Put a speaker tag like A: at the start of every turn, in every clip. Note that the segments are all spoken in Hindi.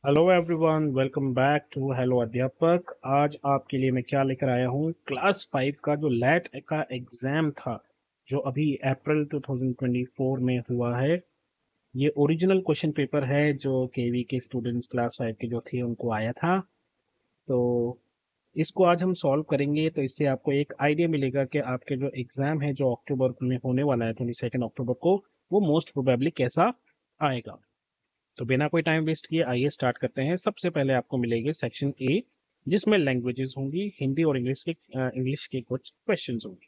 A: Hello everyone, welcome back to hello Adhyapak. आज आपके लिए मैं क्या लेकर आया हूँ, क्लास 5 का जो लैट का एग्जाम था, जो अभी अप्रैल 2024 में हुआ है। ये ओरिजिनल क्वेश्चन पेपर है जो केवी के स्टूडेंट्स क्लास 5 के जो थे उनको आया था। तो इसको आज हम सॉल्व करेंगे, तो इससे आपको एक आइडिया मिलेगा कि आपके जो एग्जाम है जो अक्टूबर में होने वाला है 22 अक्टूबर को, वो मोस्ट प्रोबेबली कैसा आएगा। तो बिना कोई टाइम वेस्ट किए आइए स्टार्ट करते हैं। सबसे पहले आपको मिलेगी सेक्शन ए, जिसमें लैंग्वेजेस होंगी, हिंदी और इंग्लिश के कुछ क्वेश्चंस होंगे।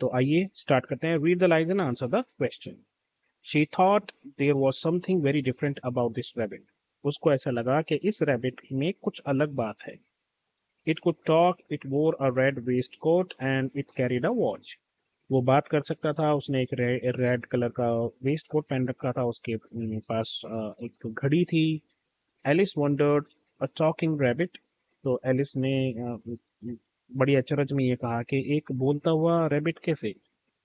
A: तो आइए स्टार्ट करते हैं। Read the lines and answer the question. She thought there was something very different about this rabbit. उसको ऐसा लगा कि इस रैबिट में कुछ अलग बात है। It could talk, it wore a red waist coat and it carried a watch. वो बात कर सकता था, उसने एक रेड कलर का वेस्ट कोट पहन रखा था, उसके पास एक घड़ी थी। Alice wondered a talking rabbit. तो एलिस ने बड़ी अचरज में ये कहा कि एक बोलता हुआ रैबिट कैसे।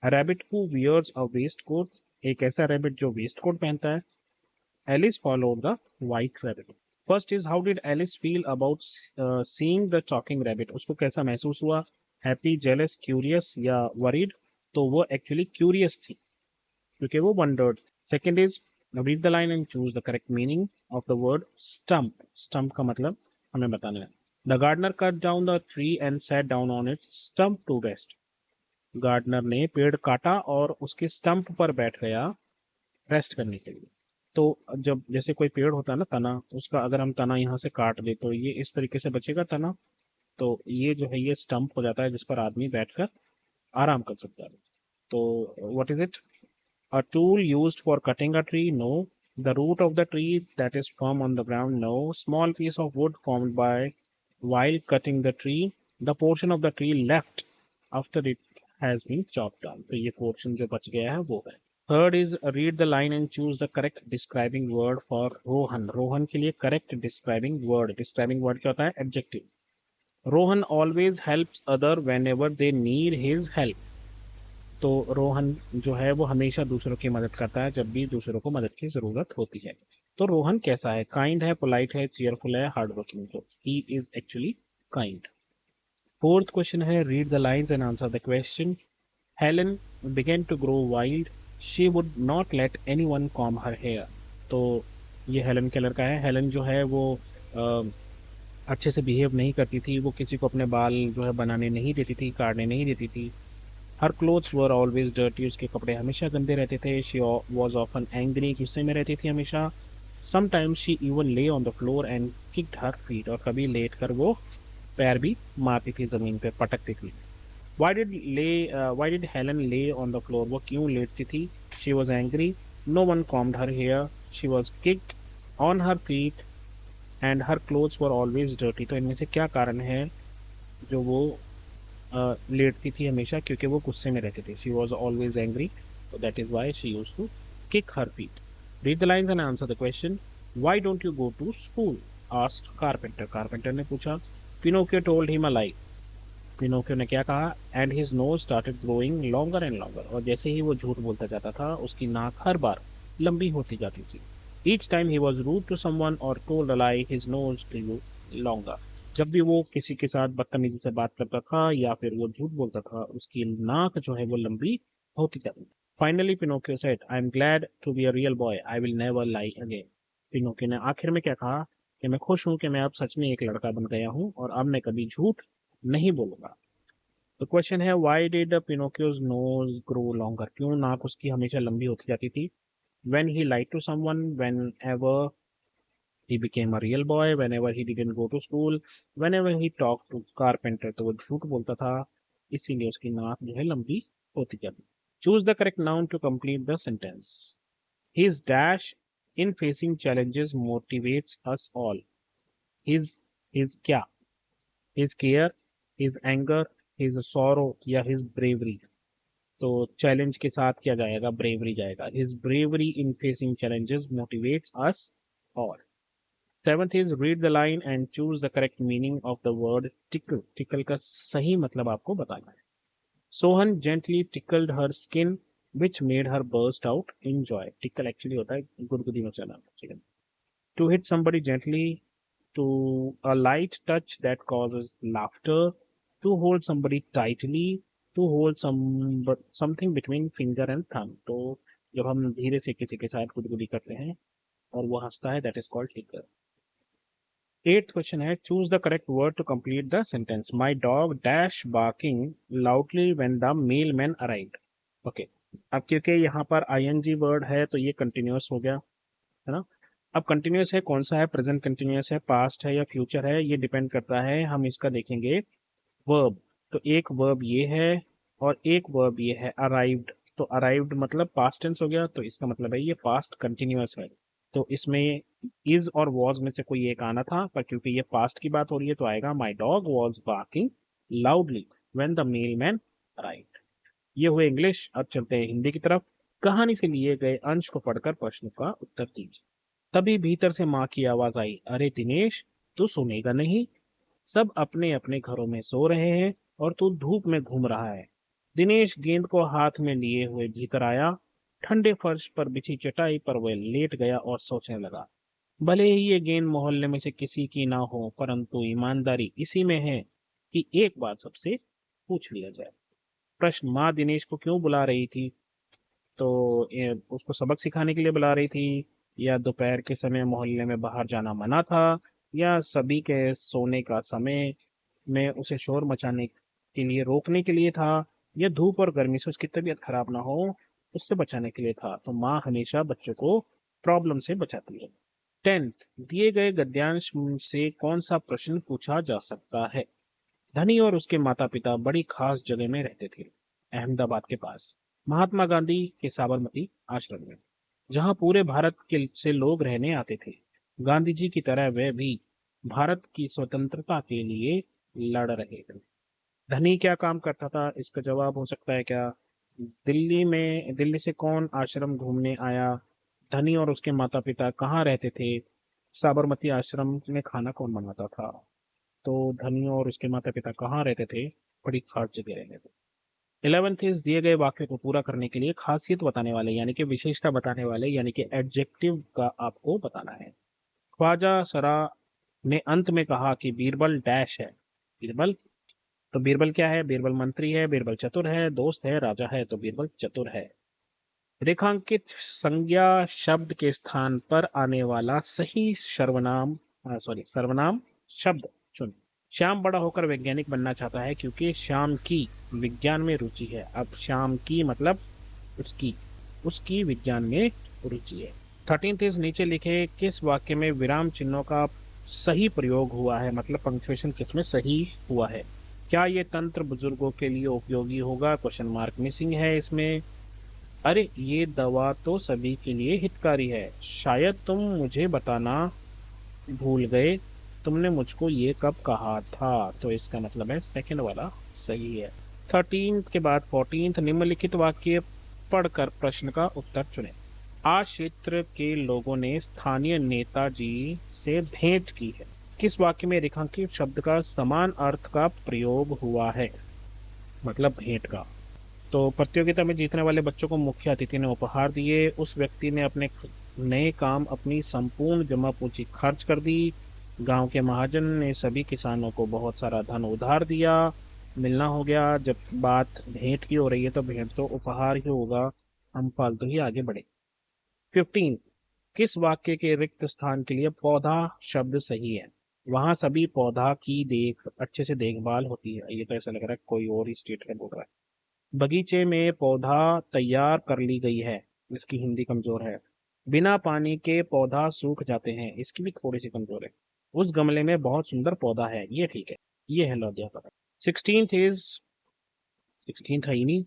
A: Rabbit who wears a waistcoat. एक ऐसा रैबिट जो वेस्ट कोट पहनता है। Alice followed the white rabbit. First is, how did Alice feel about seeing the talking rabbit. उसको कैसा महसूस हुआ, हैप्पी, जेलस, क्यूरियस या वरीड। तो वो एक्चुअली क्यूरियस थी क्योंकि वो wondered. Second is, read the line and choose the correct meaning of the word stump. Stump का मतलब हमें बताना है। The gardener cut down the tree and sat down on its stump to rest. Gardener ने पेड़ काटा और उसके स्टंप पर बैठ गया रेस्ट करने के लिए। तो जब जैसे कोई पेड़ होता है ना, तना, उसका अगर हम तना यहाँ से काट दे तो ये इस तरीके से बचेगा तना। तो ये जो है ये स्टंप हो जाता है जिस पर आदमी बैठकर आराम कर सकता है। तो what is it? A tool used for cutting a tree? No. The root of the tree that is firm on the ground? No. Small piece of wood formed by while cutting the tree? The portion of the tree left after it has been chopped down. तो ये portion जो बच गया है वो है। Third is, read the line and choose the correct describing word for Rohan. Rohan के लिए correct describing word. Describing word क्या होता है? Adjective. Rohan always helps other whenever they need his help. तो रोहन जो है वो हमेशा दूसरों की मदद करता है जब भी दूसरों को मदद की जरूरत होती है। तो रोहन कैसा है? काइंड है, पोलाइट है, चीयरफुल है, हार्ड वर्किंग। तो he is actually kind. Fourth question है, read the lines and answer the question. Helen began to grow wild, she would not let anyone comb her hair. तो ये हेलन केलर का है। हेलन जो है वो अ, अच्छे से बिहेव नहीं करती थी, वो किसी को अपने बाल जो है बनाने नहीं देती थी, काटने नहीं देती थी। हर क्लोथ्स वर ऑलवेज डर्टी, उसके कपड़े हमेशा गंदे रहते थे। शी वॉज ऑफन एंग्री, गुस्से में रहती थी हमेशा। समटाइम्स शी इवन ले on the floor and kicked her feet, और कभी लेट कर वो पैर भी मारती थी, जमीन पे पटकती थी। Why did Helen lay on the floor? वो क्यों लेटती थी? She was angry, no one combed her hair, she was kicked on her feet and her clothes were always dirty. तो इनमें से क्या कारण है जो वो लेटती थी हमेशा? क्योंकि वो गुस्से में रहती थी। She was always angry, so that is why she used to kick her feet. Read the lines and answer the question. Why don't you go to school? Asked Carpenter. Carpenter ने पूछा। Pinocchio told him a lie. Pinocchio ने क्या कहा? And his nose started growing longer and longer. और जैसे ही वो झूठ बोलता जाता था, उसकी नाक हर बार लंबी होती जाती थी। Each time he was rude to someone or told a lie, his nose grew longer. जब भी वो किसी के साथ बदतमीजी से बात करता था या फिर वो झूठ बोलता था, उसकी नाक जो है वो लंबी होती जाती थी। Finally, Pinocchio said, "I am glad to be a real boy. I will never lie again." Pinocchio ने आखिर में क्या कहा? कि मैं खुश हूं कि मैं अब सच में एक लड़का बन गया हूं और अब मैं कभी झूठ नहीं बोलूंगा। तो क्वेश्चन है, why did Pinocchio's nose grow longer? क्यों नाक उसकी हमेशा लंबी होती जाती थी? When he like to someone, whenever he became a real boy, whenever he didn't go to school, whenever he talk to carpenter. तो वो झूठ बोलता था, इसीलिए उसकी नाक जो है लंबी होती जाती। Choose the correct noun to complete the sentence. His dash in facing challenges motivates us all. His क्या? His care, his anger, his sorrow या हिज ब्रेवरी। तो चैलेंज के साथ क्या जाएगा? ब्रेवरी जाएगा। His bravery in facing challenges motivates us all. Seventh is, read the line and choose the correct meaning of the word tickle. Tickle का सही मतलब आपको बताना है। Sohan gently tickled her skin which made her burst out in joy. Tickle actually होता है गुदगुदी में चला। ठीक है। To hit somebody gently to a light touch that causes laughter, to hold somebody tightly, to hold something between finger and thumb. तो जब हम धीरे से किसी के साथ गुदगुदी करते हैं और वो हंसता है, that is called ticker. Eighth question है, choose the correct word to complete the sentence. My dog dash barking loudly when the mailman arrived. Okay, अब क्योंकि यहाँ पर आईएनजी वर्ड है तो ये कंटिन्यूअस हो गया, है ना. अब कंटिन्यूअस है, कौन सा है, प्रेजेंट कंटिन्यूअस है, पास्ट है या फ्यूचर है, ये डिपेंड करता है. हम इसका देखेंगे वर्ब. तो एक वर्ब ये है और एक वर्ब ये है अराइव्ड. तो अराइव्ड मतलब पास्ट टेंस हो गया, तो इसका मतलब है ये पास्ट कंटिन्यूअस है. तो इसमें इज और वॉज में से कोई एक आना था, पर क्योंकि ये पास्ट की बात हो रही है तो आएगा my dog was barking loudly when the Mailman arrived. ये हुए इंग्लिश. अब चलते हैं हिंदी की तरफ. कहानी से लिए गए अंश को पढ़कर प्रश्न का उत्तर दीजिए. तभी भीतर से माँ की आवाज आई, अरे दिनेश, तू सुनेगा नहीं? सब अपने अपने घरों में सो रहे हैं और तू धूप में घूम रहा है. दिनेश गेंद को हाथ में लिए हुए भीतर आया. ठंडे फर्श पर बिछी चटाई पर वह लेट गया और सोचने लगा. भले ही ये गेंद मोहल्ले में से किसी की ना हो, परंतु ईमानदारी इसी में है कि एक बात सबसे पूछ लिया जाए. प्रश्न, माँ दिनेश को क्यों बुला रही थी? तो उसको सबक सिखाने के लिए बुला रही थी, या दोपहर के समय मोहल्ले में बाहर जाना मना था, या सभी के सोने का समय में उसे शोर मचाने के लिए रोकने के लिए था, या धूप और गर्मी से उसकी तबीयत खराब ना हो उससे बचाने के लिए था. तो माँ हमेशा बच्चों को प्रॉब्लम से बचाती है. 10th, दिए गए गद्यांश से कौन सा प्रश्न पूछा जा सकता है? धनी और उसके माता पिता बड़ी खास जगह में रहते थे, अहमदाबाद के पास, महात्मा गांधी के साबरमती आश्रम में, जहां पूरे भारत के से लोग रहने आते थे. गांधी जी की तरह वे भी भारत की स्वतंत्रता के लिए लड़ रहे थे. धनी क्या काम करता था, इसका जवाब हो सकता है क्या? दिल्ली से कौन आश्रम घूमने आया? धनी और उसके माता पिता कहाँ रहते थे? साबरमती आश्रम में खाना कौन बनाता था? तो धनी और उसके माता पिता कहाँ रहते थे? बड़ी खास जगह रहते थे. 11th इज, दिए गए वाक्य को पूरा करने के लिए खासियत बताने वाले यानी कि विशेषता बताने वाले यानी कि एडजेक्टिव का आपको बताना है. ख्वाजा सरा ने अंत में कहा कि बीरबल डैश है. बीरबल, तो बीरबल क्या है? बीरबल मंत्री है, बीरबल चतुर है, दोस्त है, राजा है, तो बीरबल चतुर है. रेखांकित संज्ञा शब्द के स्थान पर आने वाला सही सर्वनाम शब्द चुन. श्याम बड़ा होकर वैज्ञानिक बनना चाहता है क्योंकि श्याम की विज्ञान में रुचि है. अब श्याम की मतलब उसकी विज्ञान में रुचि है. 13th इज, नीचे लिखे किस वाक्य में विराम चिन्हों का सही प्रयोग हुआ है, मतलब पंक्चुएशन किस में सही हुआ है. क्या ये तंत्र बुजुर्गों के लिए उपयोगी होगा? क्वेश्चन मार्क मिसिंग है इसमें. अरे ये दवा तो सभी के लिए हितकारी है, शायद तुम मुझे बताना भूल गए, तुमने मुझको ये कब कहा था. तो इसका मतलब है सेकंड वाला सही है. 13th के बाद 14th, निम्नलिखित वाक्य पढ़कर प्रश्न का उत्तर चुनें. आज क्षेत्र के लोगों ने स्थानीय नेताजी से भेंट की है. किस वाक्य में रेखांकित शब्द का समान अर्थ का प्रयोग हुआ है, मतलब भेंट का. तो प्रतियोगिता में जीतने वाले बच्चों को मुख्य अतिथि ने उपहार दिए. उस व्यक्ति ने अपने नए काम अपनी संपूर्ण जमा पूंजी खर्च कर दी. गांव के महाजन ने सभी किसानों को बहुत सारा धन उधार दिया. मिलना हो गया. जब बात भेंट की हो रही है तो भेंट तो उपहार ही होगा, हम फालतू ही आगे बढ़े. 15, किस वाक्य के रिक्त स्थान के लिए पौधा शब्द सही है? वहां सभी पौधा की अच्छे से देखभाल होती है. ये तो ऐसा लग रहा है कोई और ही स्टेटमेंट बोल रहा है. बगीचे में पौधा तैयार कर ली गई है, इसकी हिंदी कमजोर है. बिना पानी के पौधा सूख जाते हैं, इसकी भी थोड़ी सी कमजोर है. उस गमले में बहुत सुंदर पौधा है, ये ठीक है. ये है अध्यापक. 16th है ही नहीं.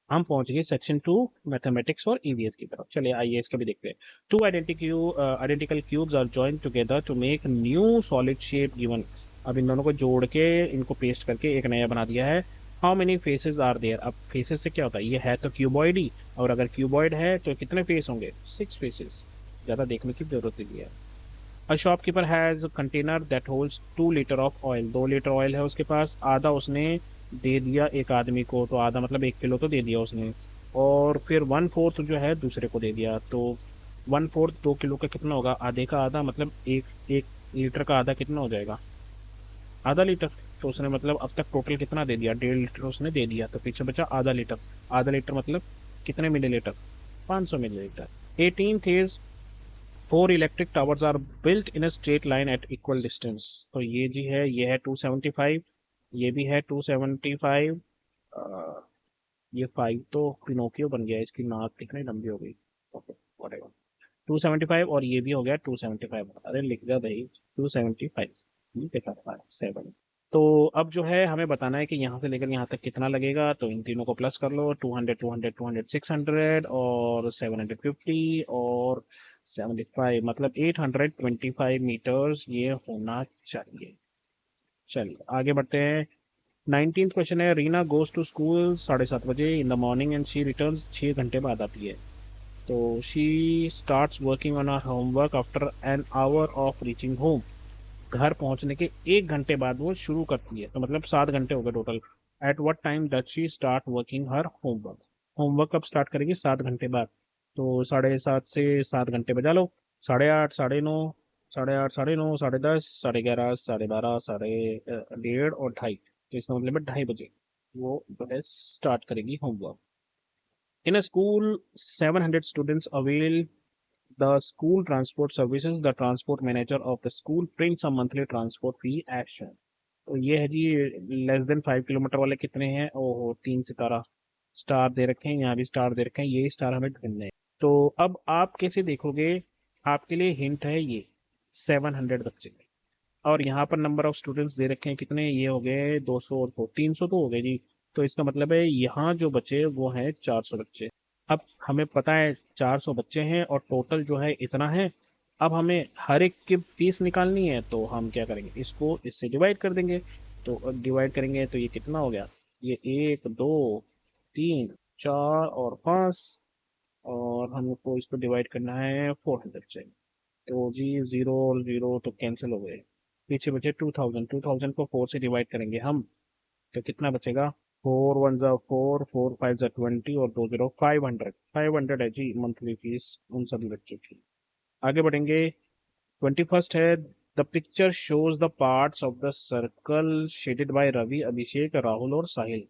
A: हम पहुंच गए सेक्शन 2 मैथमेटिक्स और ईवीएस की तरफ. चलिए आइए इसका भी देखते हैं. Two identical cubes are joined together to make new solid shape given. अब इन दोनों को जोड़ के इनको पेस्ट करके एक नया बना दिया है. How many faces are there. अब फेसेस से क्या होता है, ये है तो क्यूबॉइड ही, और अगर क्यूबॉइड है तो कितने फेस होंगे? 6 फेसेस. ज़्यादा देखने की जरूरत नहीं है. A shopkeeper has container that holds 2 litre of oil. 2 litre oil है उसके पास. आधा उसने दे दिया एक आदमी को, तो आधा मतलब 1 किलो तो दे दिया उसने, और फिर 1/4 जो है दूसरे को दे दिया. तो 1/4 2 किलो का कितना होगा? आधे का आधा मतलब एक लीटर का आधा कितना हो जाएगा? आधा लीटर। तो उसने मतलब अब तक टोटल कितना दे दिया? 1.5 लीटर उसने दे दिया, तो पीछे बचा आधा लीटर। आधा लीटर मतलब कितने millilitre? 500 millilitre. 18th is 4 electric towers are built in a straight line at equal distance. तो ये जी है, ये है 275, ये भी है 275। ये 5 तो पिनोकियो बन गया, इसकी नाक कितनी लंबी हो गई। Okay, whatever। 275 और ये भी हो गया 275। अरे लिख दिया भाई 275, ये देखा 7। तो अब जो है हमें बताना है कि यहाँ से लेकर यहाँ तक कितना लगेगा, तो इन तीनों को प्लस कर लो। 200 200 200 600 और 750 और 75, मतलब 825 मीटर्स ये होना चाहिए। चलिए आगे बढ़ते हैं। 19th क्वेश्चन है, रीना गोज टू स्कूल 7:30 बजे in the morning and she return 6 घंटे बाद आती है। तो she starts working on our homework after an hour of reaching home. घर पहुंचने के 1 घंटे बाद वो शुरू करती है, तो मतलब 7 घंटे हो गए total. At what time does she start working her homework? Homework कब स्टार्ट करेगी? 7 घंटे बाद। तो 7:30 से 7 घंटे बजा लो। 8:30, 9:30, 8:30, 9:30, 10:30, 11:30, 12:30, 1:30 और 2:30। तो इसका मतलब है 2:30 बजे वो जो है स्टार्ट करेगी homework. In a school 700 students avail the school transport services, the transport manager of the school prints a monthly transport fee action। तो ये है जी, लेस देन 5 किलोमीटर वाले कितने हैं? ओहो, 3 सितारा स्टार दे रखे हैं, यहाँ भी स्टार दे रखे हैं, ये स्टार हमें ढूंढने हैं। तो अब आप कैसे देखोगे? आपके लिए हिंट है ये 700 बच्चे, और यहाँ पर नंबर ऑफ स्टूडेंट्स दे रखे हैं कितने? ये हो गए 200 और 300 तो हो गए जी। तो इसका मतलब है यहाँ जो बचे वो हैं 400 बच्चे। अब हमें पता है 400 बच्चे हैं और टोटल जो है इतना है। अब हमें हर एक की फीस निकालनी है, तो हम क्या करेंगे? इसको इससे डिवाइड कर देंगे। तो डिवाइड करेंगे तो ये कितना हो गया? ये 1 2 3 4 और 5, और हमको इसको डिवाइड करना है 400 से। तो जी जीरो और जीरो तो कैंसिल हो गए। पीछे बचे 2000। 2000 को 4 से डिवाइड करेंगे हम, तो कितना बचेगा? 4 1 ज़ा 4, 4 5 ज़ा 20 और 2 0 500। 500 है जी मंथली फीस उन सभी बच्चों की। आगे बढ़ेंगे। 21st है, the picture shows the parts of the circle shaded by Ravi, Abhishek, Rahul और साहिल।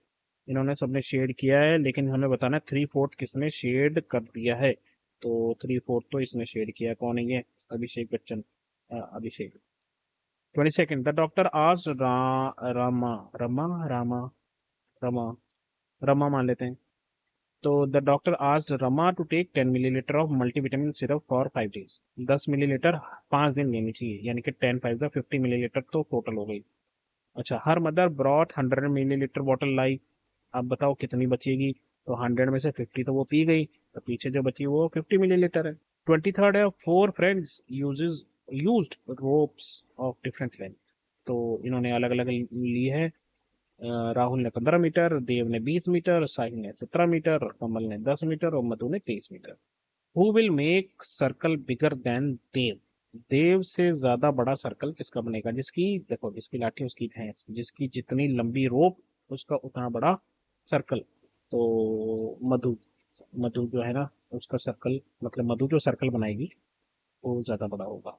A: इन्होंने सबने शेड किया है, लेकिन हमें बताना है 3/4 किसने शेड कर दिया है। तो 3/4 तो इसने शेड किया है। कौन है ये? अभिषेक बच्चन। अभिषेक। 22nd, द डॉक्टर आज रामा रमा रामा रमा रमा मान लेते हैं। तो the doctor asked Rama to take 10 millilitre of multivitamin syrup for 5 days। 10 millilitre 5 दिन लेनी चाहिए, यानी कि 10 5 50 मिलीलीटर तो टोटल हो गई। अच्छा, हर मदर ब्रॉट 100 मिलीलीटर बॉटल लाई। अब बताओ कितनी बचेगी? तो 100 में से 50 तो वो पी गई, तो पीछे जो बची वो 50 मिलीलीटर है। 23rd है, four friends uses used ropes of different length. तो इन्होंने अलग अलग ली है। राहुल ने 15 मीटर, देव ने 20 मीटर, साहिल ने 17 मीटर, कमल ने 10 मीटर और मधु ने 23 metre. Who will make circle bigger than Dev? Dev से ज्यादा बड़ा सर्कल किसका बनेगा? जिसकी, देखो जिसकी लाठी उसकी भैंस, जिसकी जितनी लंबी रोप उसका उतना बड़ा सर्कल। तो मधु। मधु जो है ना, उसका सर्कल, मतलब मधु जो सर्कल बनाएगी वो ज्यादा बड़ा होगा।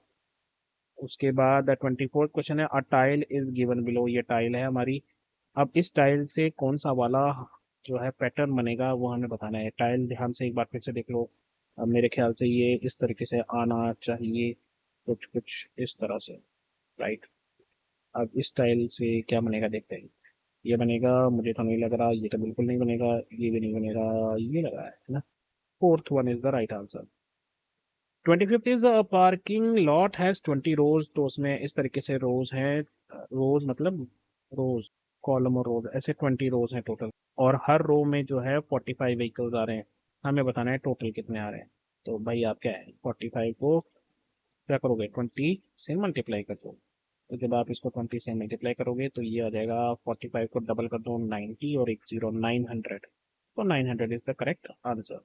A: उसके बाद 24th क्वेश्चन है, अ टाइल इज गिवन बिलो। ये टाइल है हमारी। अब इस टाइल से कौन सा वाला जो है पैटर्न बनेगा वो हमें बताना है। टाइल ध्यान से एक बार फिर से देख लो। अब मेरे ख्याल से ये इस तरीके से आना चाहिए, कुछ कुछ इस तरह से। राइट। अब इस टाइल से क्या बनेगा देखते हैं। ये बनेगा, मुझे तो नहीं लग रहा, ये तो बिल्कुल नहीं बनेगा, ये भी नहीं बनेगा, ये लगा है ना। Fourth one is the right answer. 25th is parking lot has 20 रोज। तो उसमें इस तरीके से रोज हैं। रोज मतलब रोज, कॉलम और रोज, ऐसे 20 रोज हैं टोटल। और हर रो में जो है 45 व्हीकल्स आ रहे हैं। हमें बताना है टोटल कितने आ रहे हैं। तो भाई आप क्या है, 45 को क्या करोगे? 20 से मल्टीप्लाई कर दो। तो जब आप इसको 20 से मल्टीप्लाई करोगे तो ये आ जाएगा, 45 को डबल कर दो 90 और एक जीरो 900। तो 900 is the correct answer.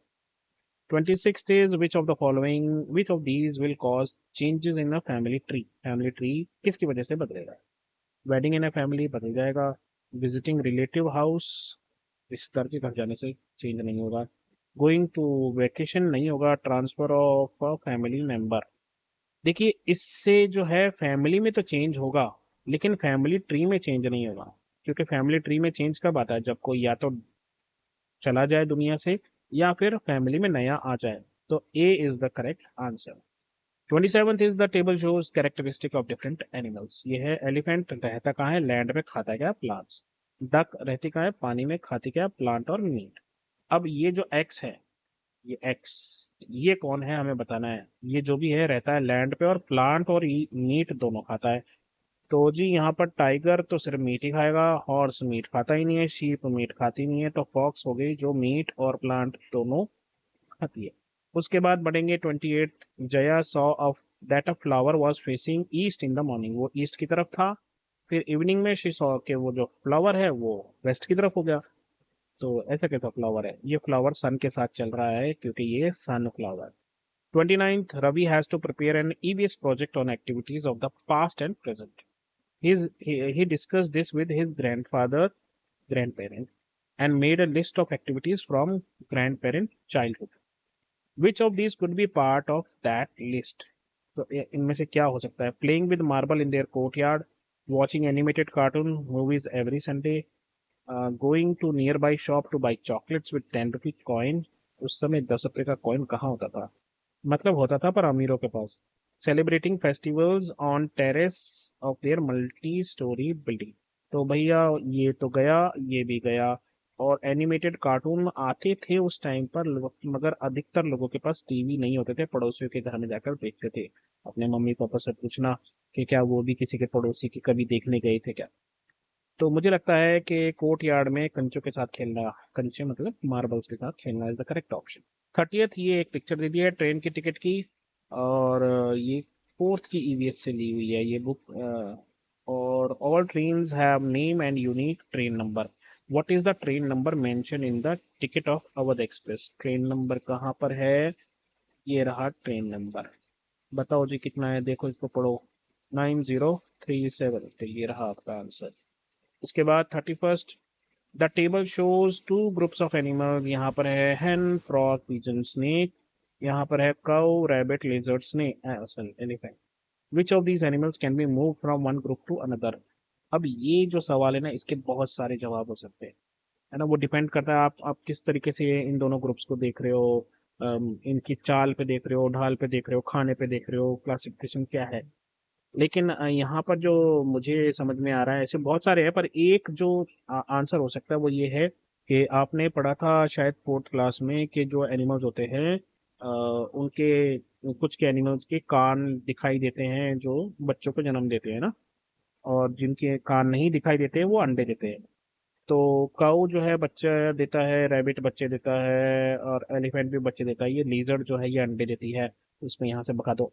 A: 26th is, which of these will cause changes in a family tree? Family tree किसकी वजह से बदलेगा? वेडिंग इन ए फैमिली बदल जाएगा। विजिटिंग रिलेटिव हाउस, रिश्तेदार के घर जाने से चेंज नहीं होगा। गोइंग टू वेकेशन नहीं होगा। Transfer of a family member, देखिए इससे जो है फैमिली में तो चेंज होगा, लेकिन फैमिली ट्री में चेंज नहीं होगा। क्योंकि फैमिली ट्री में चेंज कब आता है, जब कोई या तो चला जाए दुनिया से या फिर फैमिली में नया आ जाए। तो A is the correct answer. 27th is the table shows characteristic of different animals. ये है एलिफेंट रहता कहाँ है, लैंड में, खाता है क्या, प्लांट्स। डक रहती कहाँ है, पानी में, खाती क्या, प्लांट और मीट। अब ये जो एक्स है, ये एक्स, ये कौन है हमें बताना है। ये जो भी है रहता है लैंड पे और प्लांट और मीट दोनों खाता है। तो जी यहाँ पर टाइगर तो सिर्फ मीट ही खाएगा, हॉर्स मीट खाता ही नहीं है, शीप मीट खाती नहीं है, तो फॉक्स हो गई जो मीट और प्लांट दोनों खाती है। उसके बाद बढ़ेंगे 28। Jaya saw of that a flower was facing east in the morning. वो ईस्ट की तरफ था, फिर इवनिंग में शी सॉ के वो जो फ्लावर है वो वेस्ट की तरफ हो गया। तो ऐसा कैसा फ्लावर है, ये फ्लावर सन के साथ चल रहा है क्योंकि ये सन flower. 29th, Ravi has to prepare an EVS project on activities of the past and present. He discussed this with his grandparent, and made a list of activities from grandparent childhood. Which of these could be part of that list? तो इनमें से क्या हो सकता है? Playing with marble in their courtyard, watching animated cartoon movies every Sunday, going to nearby shop to buy chocolates with 10 rupee coin। उस समय 10 रुपए का कॉइन कहाँ होता था? मतलब होता था पर अमीरों के पास। Celebrating festivals on terrace of their multi storey building. तो भैया ये तो गया, ये भी गया। और एनिमेटेड कार्टून आते थे उस टाइम पर, मगर अधिकतर लोगों के पास टीवी नहीं होते थे, पड़ोसियों के घर में जाकर देखते थे। अपने मम्मी पापा से पूछना कि क्या वो भी किसी के पड़ोसी के कभी देखने गए थे क्या। तो मुझे लगता है कि कोर्ट यार्ड में कंचों के साथ खेलना, कंचे मतलब मार्बल्स के साथ खेलना is the correct option. 30th, ये एक पिक्चर दे दी है ट्रेन की टिकट की, और ये फोर्थ की ईवीएस से ली हुई है ये बुक। और all trains have name and unique train number. What is the train number mention in the ticket of Awadh express. Train number कहाँ पर है, ये रहा ट्रेन नंबर। बताओ जी कितना है, देखो इसको पढ़ो। 9037। तो ये रहा आपका आंसर। उसके बाद 31st, the table shows two groups of animal. यहाँ पर है hen, frog, pigeon, snake। यहाँ पर है cow, rabbit, lizard, snake, elephant। Which of these animals can be moved from one group to another? अब ये जो सवाल है ना, इसके बहुत सारे जवाब हो सकते हैं, है ना। वो डिपेंड करता है आप किस तरीके से इन दोनों ग्रुप्स को देख रहे हो। इनकी चाल पे देख रहे हो, ढाल पे देख रहे हो, खाने पे देख रहे हो, क्लासिफिकेशन क्या है। लेकिन यहाँ पर जो मुझे समझ में आ रहा है, ऐसे बहुत सारे हैं, पर एक जो आंसर हो सकता है वो ये है कि आपने पढ़ा था शायद फोर्थ क्लास में कि जो एनिमल्स होते हैं उनके, कुछ के एनिमल्स के कान दिखाई देते हैं जो बच्चों को जन्म देते हैं ना, और जिनके कान नहीं दिखाई देते वो अंडे देते हैं। तो काऊ जो है बच्चा देता है, रैबिट बच्चे देता है, और एलिफेंट भी बच्चे देता है। ये लीजर्ड जो है ये अंडे देती है। इसमें यहाँ से बता दो,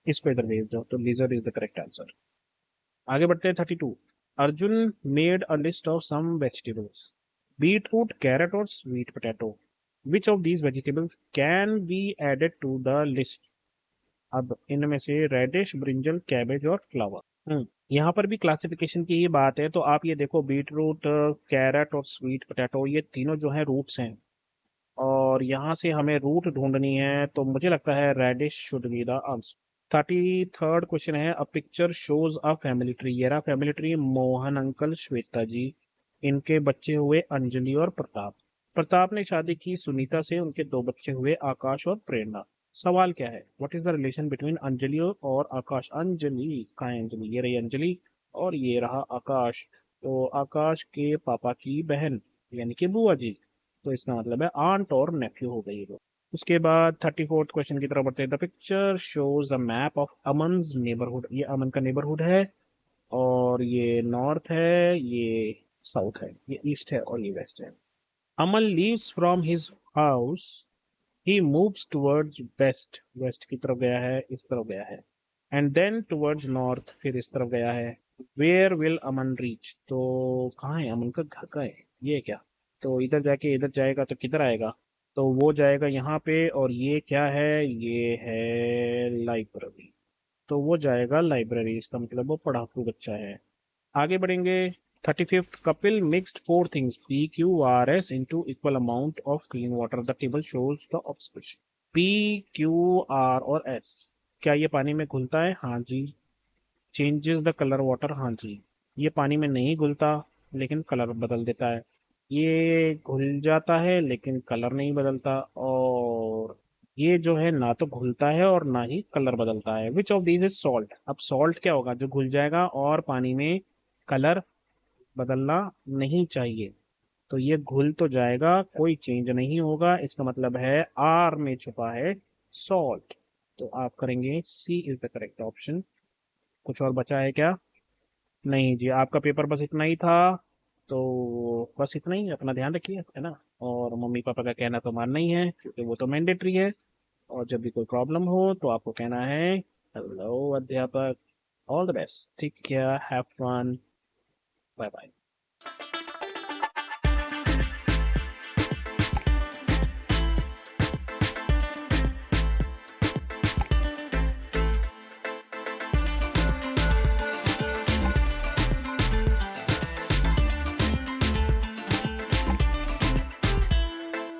A: इसको इधर भेज दो, तो lizard is the correct answer. आगे बढ़ते हैं 32। Arjun made a list of some vegetables, beet root, carrot और sweet potato. Which of these vegetables can be added to the list. अब इनमें से रेडिश, ब्रिंजल, कैबेज और फ्लावर। यहाँ पर भी क्लासिफिकेशन की ही बात है, तो आप ये देखो बीट रूट, कैरेट और स्वीट पोटैटो, ये तीनों जो है रूट्स हैं, और यहाँ से हमें रूट ढूंढनी है, तो मुझे लगता है radish should be the answer. 33rd question है, a picture shows a family tree. ये रहा family tree, Mohan uncle, Shweta ji, इनके बच्चे हुए अंजलि और प्रताप। प्रताप ने शादी की सुनीता से, उनके दो बच्चे हुए आकाश और प्रेरणा। सवाल क्या है, what is the relation between Anjali और आकाश। अंजलि कहाँ है, अंजलि ये रही अंजलि, और ये रहा आकाश। तो आकाश के पापा की बहन यानी कि बुआ जी। तो इसका मतलब है आंट और नेफ्यू हो गई ये लोग। उसके बाद 34th क्वेश्चन की तरफ बढ़ते हैं। The picture shows a map of Aman's neighbourhood. ये अमन का नेबरहुड है, और ये नॉर्थ है, ये साउथ है, ये ईस्ट है और ये वेस्ट है। Aman leaves from his house, he moves towards west, west की तरफ गया है, इस तरफ गया है। एंड देन टुवर्ड्स नॉर्थ, फिर इस तरफ गया है। Where will Aman reach. तो कहाँ है अमन का घर, का है ये क्या। तो इधर जाके इधर जाएगा तो किधर आएगा, तो वो जाएगा यहाँ पे, और ये क्या है, ये है लाइब्रेरी। तो वो जाएगा लाइब्रेरी, इसका मतलब वो पढ़ाकू बच्चा है। आगे बढ़ेंगे। 35th, Kapil mixed four things PQRS into equal amount of clean water, the table shows the observation। P, Q, R और S। क्या ये पानी में घुलता है? हाँ जी। चेंजेस द कलर वाटर, हाँ जी। ये पानी में नहीं घुलता लेकिन कलर बदल देता है। ये घुल जाता है लेकिन कलर नहीं बदलता। और ये जो है ना तो घुलता है और ना ही कलर बदलता है। विच ऑफ दीज इज सॉल्ट? अब सॉल्ट क्या होगा? जो घुल जाएगा और पानी में कलर बदलना नहीं चाहिए। तो ये घुल तो जाएगा, कोई चेंज नहीं होगा, इसका मतलब है आर में छुपा है सॉल्ट। तो आप करेंगे सी इज द करेक्ट ऑप्शन। कुछ और बचा है क्या? नहीं जी, आपका पेपर बस इतना ही था। तो बस इतना ही, अपना ध्यान रखिए, है ना। और मम्मी पापा का कहना तो मानना ही है क्योंकि वो तो मैंडेटरी है। और जब भी कोई प्रॉब्लम हो तो आपको कहना है हेलो अध्यापक। All the best, take care, have fun, bye bye.